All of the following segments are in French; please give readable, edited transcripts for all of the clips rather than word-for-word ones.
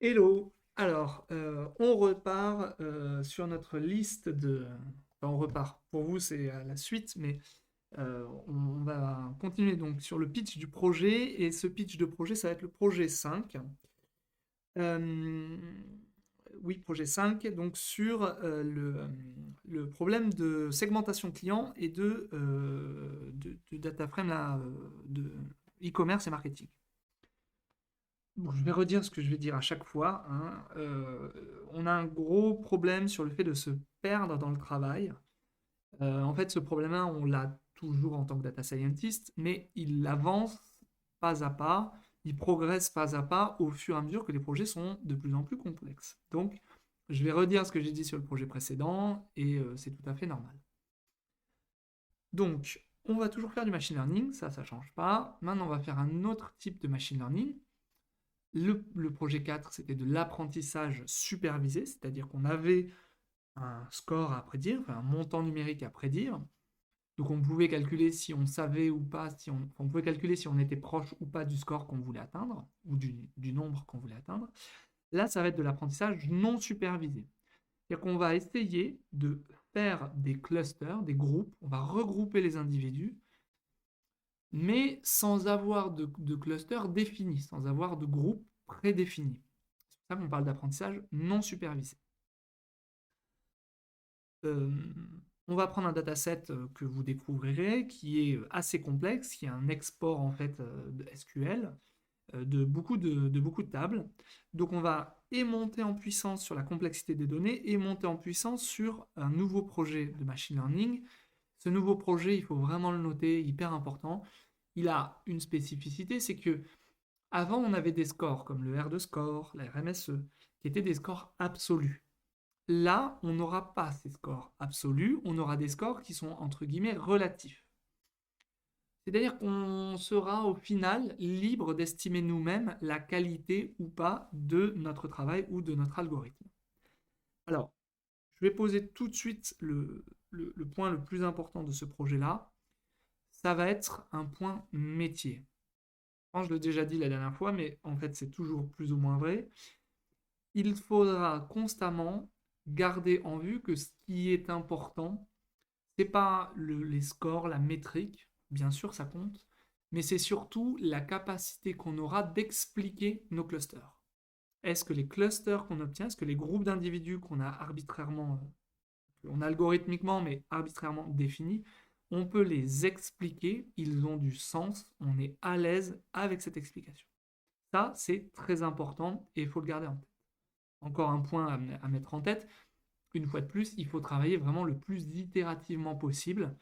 Hello! Alors, on repart sur notre liste enfin, on repart. Pour vous, c'est à la suite, mais on va continuer donc sur le pitch du projet. Et ce pitch de projet, ça va être le projet 5. Euh, oui, projet 5, donc sur le problème de segmentation client et de data frame là, de e-commerce et marketing. Bon, je vais redire ce que je vais dire à chaque fois, hein. On a un gros problème sur le fait de se perdre dans le travail. En fait, ce problème-là, on l'a toujours en tant que data scientist, mais il avance pas à pas, il progresse pas à pas au fur et à mesure que les projets sont de plus en plus complexes. Donc, je vais redire ce que j'ai dit sur le projet précédent, et c'est tout à fait normal. Donc, on va toujours faire du machine learning, ça ne change pas. Maintenant, on va faire un autre type de machine learning. Le projet 4, c'était de l'apprentissage supervisé, c'est-à-dire qu'on avait un score à prédire, enfin un montant numérique à prédire. Donc on pouvait calculer si on savait ou pas, on pouvait calculer si on était proche ou pas du score qu'on voulait atteindre, ou du nombre qu'on voulait atteindre. Là, ça va être de l'apprentissage non supervisé. C'est-à-dire qu'on va essayer de faire des clusters, des groupes, on va regrouper les individus, mais sans avoir de clusters définis, sans avoir de groupes prédéfinis. C'est pour ça qu'on parle d'apprentissage non supervisé. Euh, on va prendre un dataset que vous découvrirez, qui est assez complexe, qui est un export en fait de SQL, de beaucoup de tables. Donc on va et monter en puissance sur la complexité des données et monter en puissance sur un nouveau projet de machine learning. Ce nouveau projet, il faut vraiment le noter, hyper important. Il a une spécificité, c'est que avant on avait des scores comme le R de score, la RMSE, qui étaient des scores absolus. Là, on n'aura pas ces scores absolus, on aura des scores qui sont entre guillemets relatifs. C'est-à-dire qu'on sera au final libre d'estimer nous-mêmes la qualité ou pas de notre travail ou de notre algorithme. Alors, je vais poser tout de suite le point le plus important de ce projet-là. Ça va être un point métier. Je l'ai déjà dit la dernière fois, mais en fait c'est toujours plus ou moins vrai. Il faudra constamment garder en vue que ce qui est important, c'est pas les scores, la métrique, bien sûr ça compte, mais c'est surtout la capacité qu'on aura d'expliquer nos clusters. Est-ce que les clusters qu'on obtient, est-ce que les groupes d'individus qu'on a arbitrairement, on a algorithmiquement mais arbitrairement définis, on peut les expliquer, ils ont du sens, on est à l'aise avec cette explication. Ça, c'est très important et il faut le garder en tête. Encore un point à mettre en tête, une fois de plus, il faut travailler vraiment le plus itérativement possible.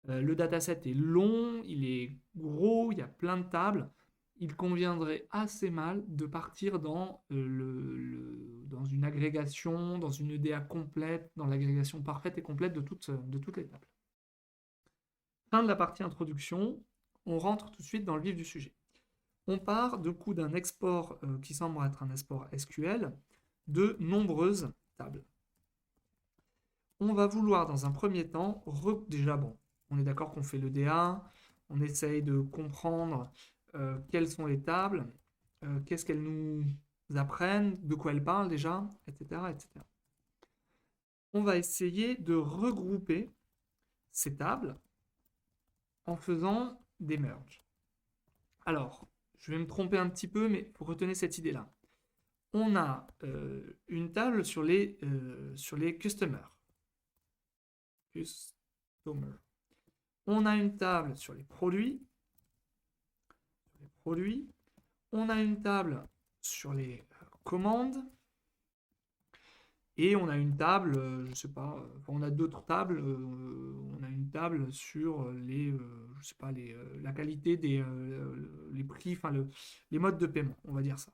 Le dataset est long, il est gros, il y a plein de tables. Il conviendrait assez mal de partir dans une agrégation, dans une EDA complète, dans l'agrégation parfaite et complète de toutes les tables. Fin de la partie introduction, on rentre tout de suite dans le vif du sujet. On part du coup d'un export qui semble être un export SQL de nombreuses tables. On va vouloir dans un premier temps, déjà bon, on est d'accord qu'on fait le DA, on essaye de comprendre quelles sont les tables, qu'est-ce qu'elles nous apprennent, de quoi elles parlent déjà, etc., etc. On va essayer de regrouper ces tables en faisant des merges. Alors, je vais me tromper un petit peu, mais vous retenez cette idée-là. On a une table sur les customers. Customer. On a une table sur les produits. On a une table sur les commandes. Et on a une table, je sais pas, on a d'autres tables. On a une table sur je sais pas, la qualité les prix, enfin les modes de paiement, on va dire ça.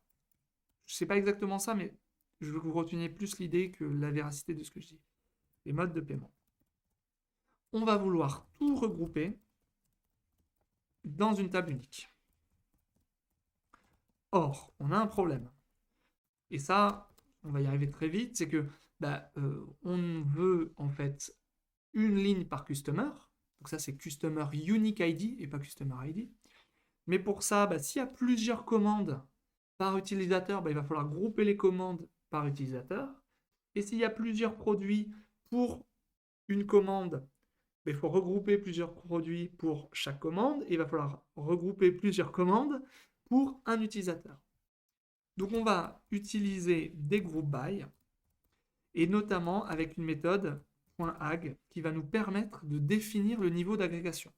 Je sais pas exactement ça, mais je veux que vous reteniez plus l'idée que la véracité de ce que je dis. Les modes de paiement. On va vouloir tout regrouper dans une table unique. Or, on a un problème. Et ça, on va y arriver très vite, c'est que on veut en fait une ligne par customer. Donc ça, c'est Customer Unique ID et pas Customer ID. Mais pour ça, s'il y a plusieurs commandes par utilisateur, il va falloir grouper les commandes par utilisateur. Et s'il y a plusieurs produits pour une commande, il faut regrouper plusieurs produits pour chaque commande. Et il va falloir regrouper plusieurs commandes pour un utilisateur. Donc on va utiliser des group by, et notamment avec une méthode .ag qui va nous permettre de définir le niveau d'agrégation.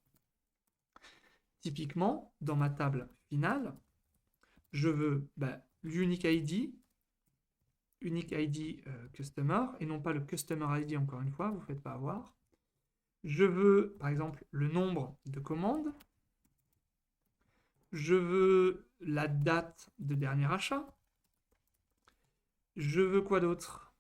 Typiquement, dans ma table finale, je veux l'unique ID, customer, et non pas le customer ID, encore une fois, vous ne faites pas avoir. Je veux, par exemple, le nombre de commandes. Je veux la date de dernier achat. Je veux quoi d'autre?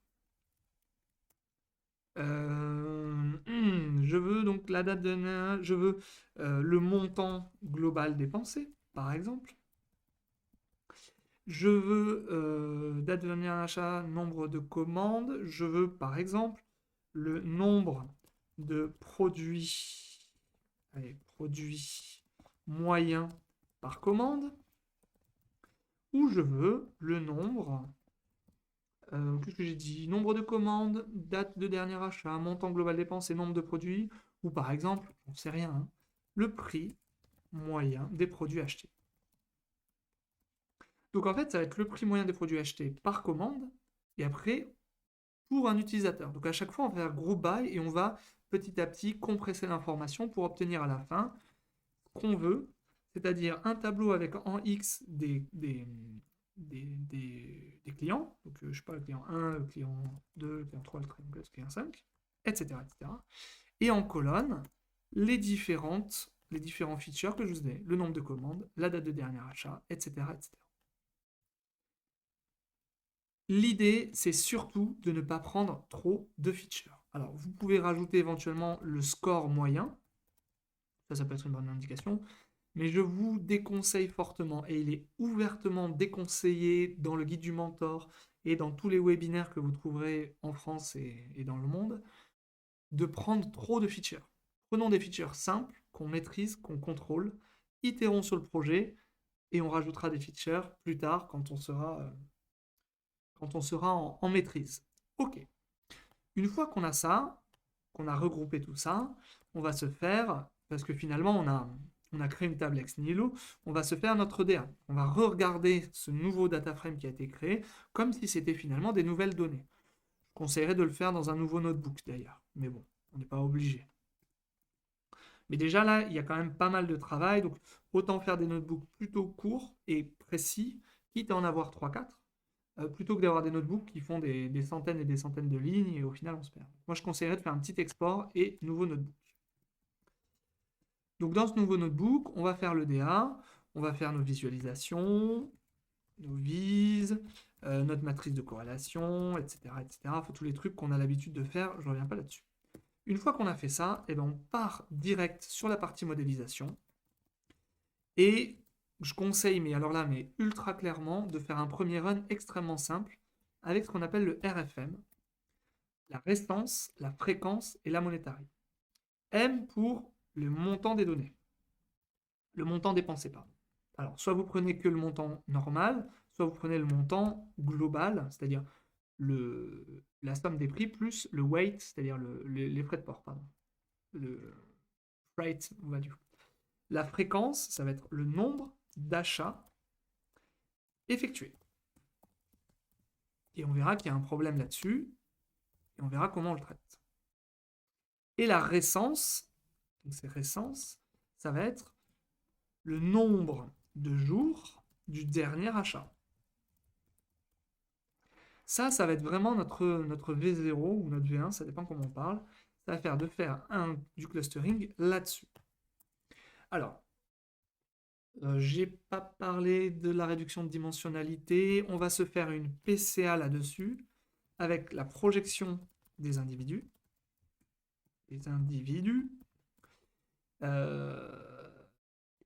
Je veux donc la date de... Je veux le montant global dépensé, par exemple. Je veux date de dernier achat, nombre de commandes. Je veux, par exemple, le nombre de produits, produits moyens par commande. Ou je veux le nombre... qu'est-ce que j'ai dit? Nombre de commandes, date de dernier achat, montant global dépenses et nombre de produits. Ou par exemple, on ne sait rien, hein, le prix moyen des produits achetés. Donc en fait, ça va être le prix moyen des produits achetés par commande, et après, pour un utilisateur. Donc à chaque fois, on va faire group by, et on va petit à petit compresser l'information pour obtenir à la fin ce qu'on veut, c'est-à-dire un tableau avec en X des clients, donc je ne sais pas, le client 1, le client 2, le client 3, le client 5, etc., etc. Et en colonne, les différents features que je vous ai, le nombre de commandes, la date de dernier achat, etc., etc. L'idée, c'est surtout de ne pas prendre trop de features. Alors, vous pouvez rajouter éventuellement le score moyen, ça peut être une bonne indication, mais je vous déconseille fortement, et il est ouvertement déconseillé dans le guide du mentor et dans tous les webinaires que vous trouverez en France et dans le monde, de prendre trop de features. Prenons des features simples, qu'on maîtrise, qu'on contrôle, itérons sur le projet, et on rajoutera des features plus tard quand on sera en maîtrise. Ok. Une fois qu'on a ça, qu'on a regroupé tout ça, on va se faire, parce que finalement on a créé une table ex nihilo, on va se faire notre DA. On va re-regarder ce nouveau data frame qui a été créé, comme si c'était finalement des nouvelles données. Je conseillerais de le faire dans un nouveau notebook d'ailleurs, mais bon, on n'est pas obligé. Mais déjà là, il y a quand même pas mal de travail, donc autant faire des notebooks plutôt courts et précis, quitte à en avoir 3-4, plutôt que d'avoir des notebooks qui font des centaines et des centaines de lignes et au final on se perd. Moi je conseillerais de faire un petit export et nouveau notebook. Donc dans ce nouveau notebook, on va faire le DA, on va faire nos visualisations, nos vises, notre matrice de corrélation, etc. etc. Faut tous les trucs qu'on a l'habitude de faire, je ne reviens pas là-dessus. Une fois qu'on a fait ça, on part direct sur la partie modélisation. Et je conseille, mais ultra clairement, de faire un premier run extrêmement simple avec ce qu'on appelle le RFM, la restance, la fréquence et la monétarie. M pour le montant des données, le montant dépensé, pardon. Alors, soit vous prenez que le montant normal, soit vous prenez le montant global, c'est-à-dire la somme des prix plus le weight, c'est-à-dire les frais de port, pardon. Le freight value. La fréquence, ça va être le nombre d'achats effectués. Et on verra qu'il y a un problème là-dessus, et on verra comment on le traite. Et la récence, donc c'est récence, ça va être le nombre de jours du dernier achat. Ça va être vraiment notre V0 ou notre V1, ça dépend comment on parle. Ça va faire du clustering là-dessus. Alors, j'ai pas parlé de la réduction de dimensionnalité. On va se faire une PCA là-dessus avec la projection des individus.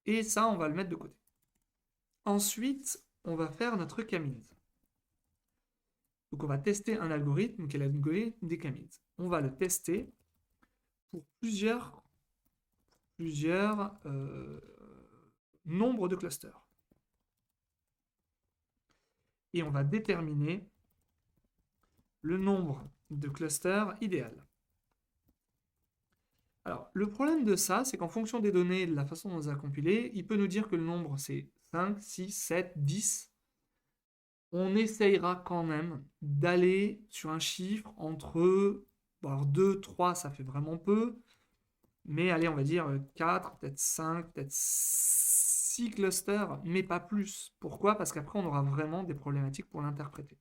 Et ça, on va le mettre de côté. Ensuite, on va faire notre k-means. Donc on va tester un algorithme qui est l'algorithme des k-means. On va le tester pour plusieurs nombres de clusters. et on va déterminer le nombre de clusters idéal. Alors, le problème de ça, c'est qu'en fonction des données et de la façon dont on les a compilées, il peut nous dire que le nombre c'est 5, 6, 7, 10. On essayera quand même d'aller sur un chiffre entre, bon, alors 2, 3, ça fait vraiment peu, mais allez, on va dire 4, peut-être 5, peut-être 6 clusters, mais pas plus. Pourquoi? Parce qu'après, on aura vraiment des problématiques pour l'interpréter.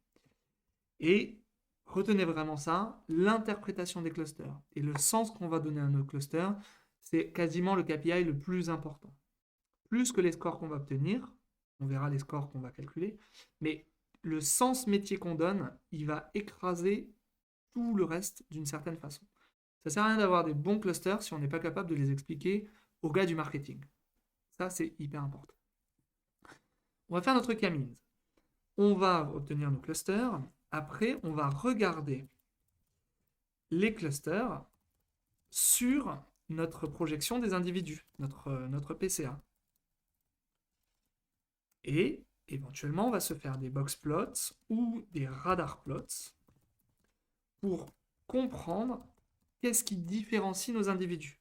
Et retenez vraiment ça, l'interprétation des clusters et le sens qu'on va donner à nos clusters, c'est quasiment le KPI le plus important. Plus que les scores qu'on va obtenir, on verra les scores qu'on va calculer, mais le sens métier qu'on donne, il va écraser tout le reste d'une certaine façon. Ça sert à rien d'avoir des bons clusters si on n'est pas capable de les expliquer aux gars du marketing. Ça, c'est hyper important. On va faire notre K-means. On va obtenir nos clusters. Après, on va regarder les clusters sur notre projection des individus, notre PCA. Et éventuellement, on va se faire des box plots ou des radar plots pour comprendre qu'est-ce qui différencie nos individus.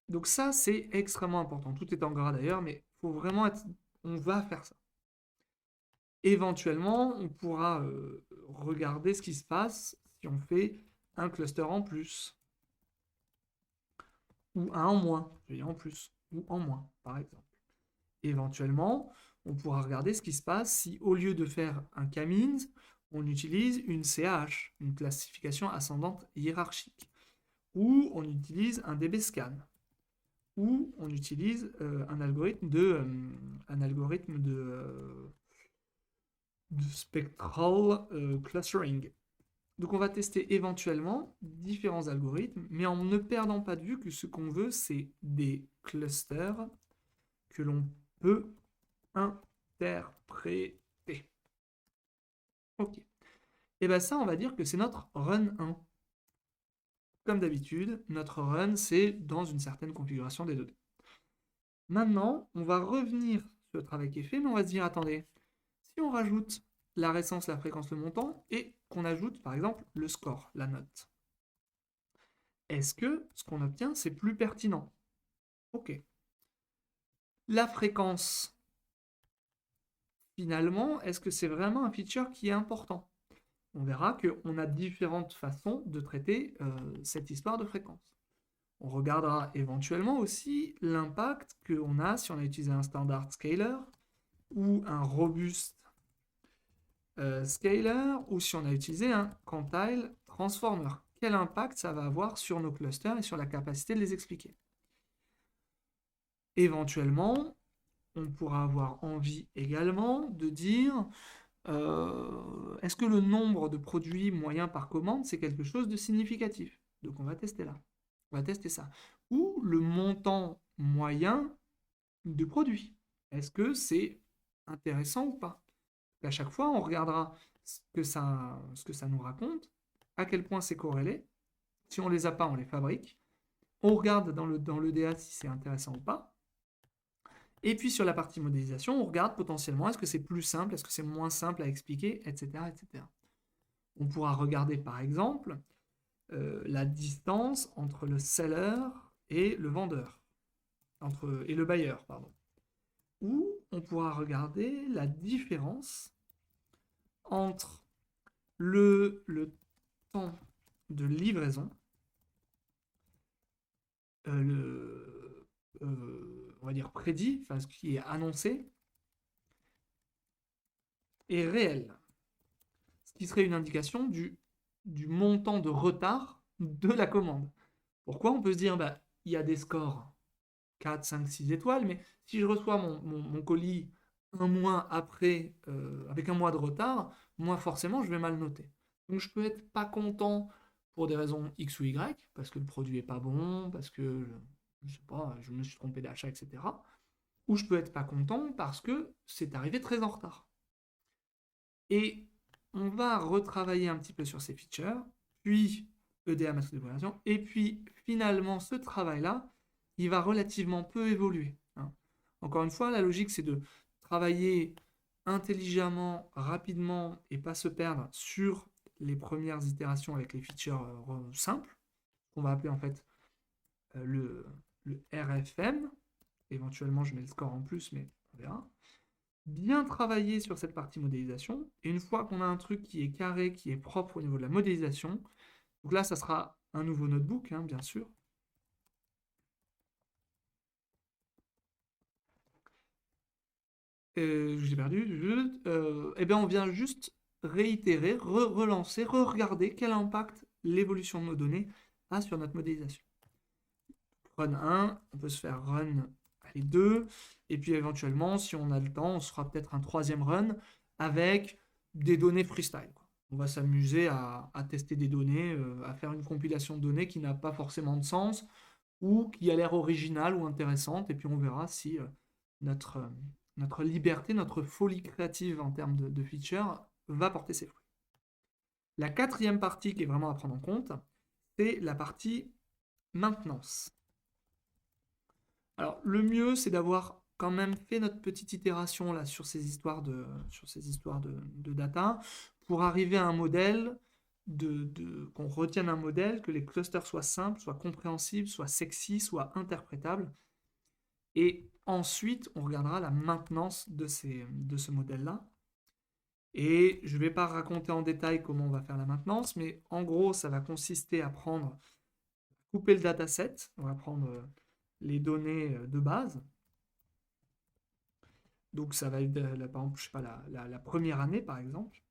Donc ça, c'est extrêmement important. Tout est en gras d'ailleurs, mais faut vraiment être... on va faire ça. Éventuellement, on pourra regarder ce qui se passe si on fait un cluster en plus. Ou un en moins, je veux dire en plus, ou en moins, par exemple. Éventuellement, on pourra regarder ce qui se passe si, au lieu de faire un K-means, on utilise une CAH, une classification ascendante hiérarchique, ou on utilise un DB-scan, ou on utilise un algorithme de spectral clustering. Donc on va tester éventuellement différents algorithmes, mais en ne perdant pas de vue que ce qu'on veut, c'est des clusters que l'on peut interpréter. Ok. Et bien ça, on va dire que c'est notre run 1. Comme d'habitude, notre run, c'est dans une certaine configuration des données. Maintenant, on va revenir sur le travail qui est fait, mais on va se dire, attendez, si on rajoute la récence, la fréquence, le montant, et qu'on ajoute, par exemple, le score, la note, est-ce que ce qu'on obtient, c'est plus pertinent? Ok. La fréquence, finalement, est-ce que c'est vraiment un feature qui est important? On verra qu'on a différentes façons de traiter cette histoire de fréquence. On regardera éventuellement aussi l'impact qu'on a si on a utilisé un standard scaler ou un robuste scaler ou si on a utilisé un quantile transformer. Quel impact ça va avoir sur nos clusters et sur la capacité de les expliquer. Éventuellement, on pourra avoir envie également de dire est-ce que le nombre de produits moyens par commande, c'est quelque chose de significatif? Donc on va tester là. On va tester ça. Ou le montant moyen de produits. Est-ce que c'est intéressant ou pas? À chaque fois, on regardera ce que ça nous raconte, à quel point c'est corrélé. Si on ne les a pas, on les fabrique. On regarde dans le DA si c'est intéressant ou pas. Et puis sur la partie modélisation, on regarde potentiellement est-ce que c'est plus simple, est-ce que c'est moins simple à expliquer, etc. etc. On pourra regarder par exemple la distance entre le seller et le vendeur, et le buyer, pardon. Ou on pourra regarder la différence entre le temps de livraison, on va dire prédit, enfin ce qui est annoncé, est réel. Ce qui serait une indication du montant de retard de la commande. Pourquoi? On peut se dire, bah, il y a des scores 4, 5, 6 étoiles, mais si je reçois mon colis un mois après, avec un mois de retard, moi forcément je vais mal noter. Donc je peux être pas content pour des raisons X ou Y, parce que le produit est pas bon, parce que je sais pas, je me suis trompé d'achat, etc. Ou je peux être pas content parce que c'est arrivé très en retard. Et on va retravailler un petit peu sur ces features, puis EDA matrice de corrélation, et puis finalement ce travail-là, il va relativement peu évoluer, hein. Encore une fois, la logique, c'est de travailler intelligemment, rapidement et pas se perdre sur les premières itérations avec les features simples, qu'on va appeler en fait euh, le, le RFM. Éventuellement, je mets le score en plus, mais on verra. Bien travailler sur cette partie modélisation. Et une fois qu'on a un truc qui est carré, qui est propre au niveau de la modélisation, donc là, ça sera un nouveau notebook, hein, bien sûr. J'ai perdu. Eh bien, on vient juste réitérer, relancer, re-regarder quel impact l'évolution de nos données a sur notre modélisation. Run 1, on peut se faire run les 2, et puis éventuellement, si on a le temps, on se fera peut-être un troisième run avec des données freestyle, quoi. On va s'amuser à tester des données, à faire une compilation de données qui n'a pas forcément de sens ou qui a l'air originale ou intéressante, et puis on verra si notre, euh, notre liberté, notre folie créative en termes de features va porter ses fruits. La quatrième partie qui est vraiment à prendre en compte, c'est la partie maintenance. Alors, le mieux, c'est d'avoir quand même fait notre petite itération là, sur ces histoires de data pour arriver à un modèle, qu'on retienne un modèle, que les clusters soient simples, soient compréhensibles, soient sexy, soient interprétables. Et ensuite, on regardera la maintenance de ce modèle-là. Et je ne vais pas raconter en détail comment on va faire la maintenance, mais en gros, ça va consister à couper le dataset, on va prendre les données de base. Donc ça va être, par exemple, je sais pas, la première année, par exemple,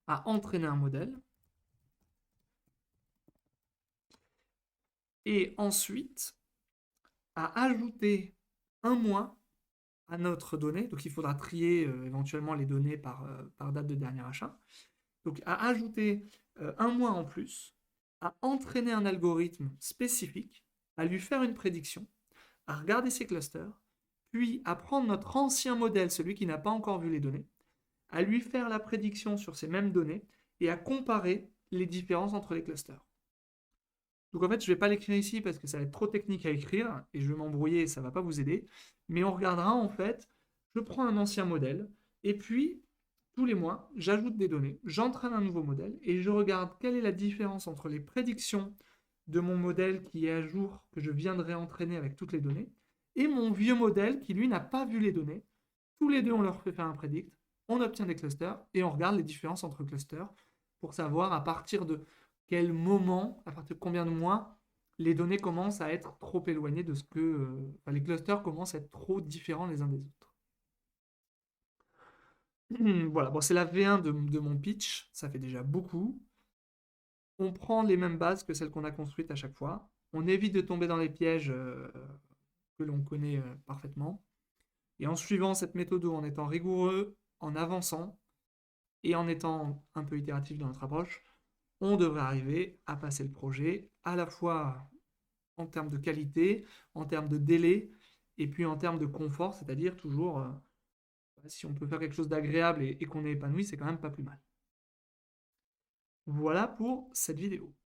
à entraîner un modèle. Et ensuite, à ajouter un mois à notre donnée. Donc il faudra trier éventuellement les données par date de dernier achat. Donc à ajouter un mois en plus, à entraîner un algorithme spécifique, à lui faire une prédiction, à regarder ses clusters, puis à prendre notre ancien modèle, celui qui n'a pas encore vu les données, à lui faire la prédiction sur ces mêmes données et à comparer les différences entre les clusters. Donc en fait, je ne vais pas l'écrire ici parce que ça va être trop technique à écrire et je vais m'embrouiller et ça ne va pas vous aider. Mais on regardera en fait, je prends un ancien modèle et puis tous les mois, j'ajoute des données, j'entraîne un nouveau modèle et je regarde quelle est la différence entre les prédictions de mon modèle qui est à jour, que je viendrai entraîner avec toutes les données, et mon vieux modèle qui lui n'a pas vu les données. Tous les deux, on leur fait faire un predict, on obtient des clusters et on regarde les différences entre clusters pour savoir à partir de quel moment, à partir de combien de mois, les données commencent à être trop éloignées de ce que... enfin, les clusters commencent à être trop différents les uns des autres. Voilà, bon, c'est la V1 de mon pitch, ça fait déjà beaucoup. On prend les mêmes bases que celles qu'on a construites à chaque fois. On évite de tomber dans les pièges que l'on connaît parfaitement. Et en suivant cette méthode, en étant rigoureux, en avançant et en étant un peu itératif dans notre approche, on devrait arriver à passer le projet à la fois en termes de qualité, en termes de délai, et puis en termes de confort, c'est-à-dire toujours, si on peut faire quelque chose d'agréable et qu'on est épanoui, c'est quand même pas plus mal. Voilà pour cette vidéo.